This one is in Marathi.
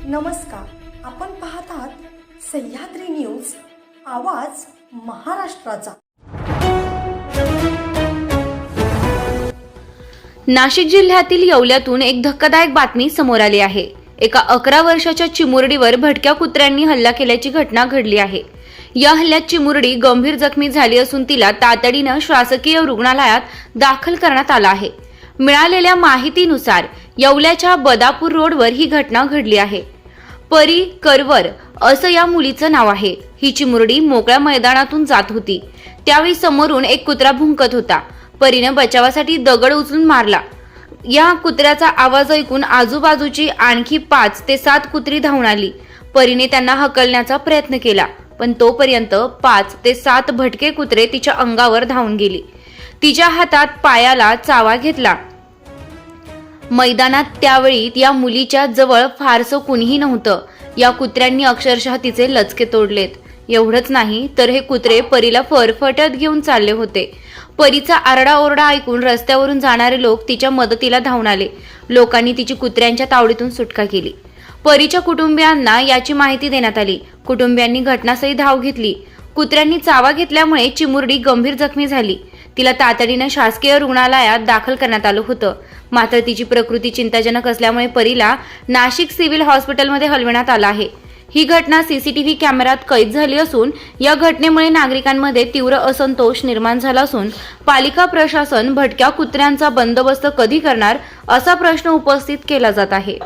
नमस्कार, आपण पाहत आहात सह्याद्री न्यूज, आवाज महाराष्ट्राचा। नाशिक जिल्ह्यातील येवल्यातून एक धक्कादायक बातमी समोर आली आहे। एका 11 वर्षाच्या चिमुरडीवर भटक्या कुत्र्यांनी हल्ला केल्याची घटना घडली आहे। या हल्ल्यात चिमुरडी गंभीर जखमी झाली असून तिला तातडीने शासकीय रुग्णालयात दाखल करण्यात आलं आहे। मिळालेल्या माहितीनुसार येवल्याच्या बदापूर रोडवर ही घटना घडली आहे। परी करवर असं या मुलीचं नाव आहे। ही चिमुरडी मोकळ्या मैदानातून जात होती, त्यावेळी समोरून एक कुत्रा भुंकत होता। परीने बचावासाठी दगड उचलून मारला। या कुत्र्याचा आवाज ऐकून आजूबाजूची आणखी 5 ते 7 कुत्री धावून आली। परीने त्यांना हकलण्याचा प्रयत्न केला, पण तोपर्यंत 5 ते 7 भटके कुत्रे तिच्या अंगावर धावून गेली। तिच्या हातात पायाला चावा घेतला। मैदानात त्यावेळी या मुलीच्या जवळ फारसं कुणीही नव्हतं। या कुत्र्यांनी अक्षरशः तिचे लचके तोडलेत। एवढंच नाही तर हे कुत्रे परीला फरफटत घेऊन चालले होते। परीचा आरडाओरडा ऐकून रस्त्यावरून जाणारे लोक तिच्या मदतीला धावून आले। लोकांनी तिची कुत्र्यांच्या तावडीतून सुटका केली। परीच्या कुटुंबियांना याची माहिती देण्यात आली। कुटुंबियांनी घटनास्थळी धाव घेतली। कुत्र्यांनी चावा घेतल्यामुळे चिमुरडी गंभीर जखमी झाली। तिला तातडीने शासकीय रुग्णालयात दाखल करण्यात आलं होतं। मात्र तिची प्रकृती चिंताजनक असल्यामुळे परीला नाशिक सिव्हिल हॉस्पिटलमध्ये हलविण्यात आलं आहे। ही घटना सीसीटीव्ही कॅमेऱ्यात कैद झाली असून या घटनेमुळे नागरिकांमध्ये तीव्र असंतोष निर्माण झाला असून पालिका प्रशासन भटक्या कुत्र्यांचा बंदोबस्त कधी करणार असा प्रश्न उपस्थित केला जात आहे।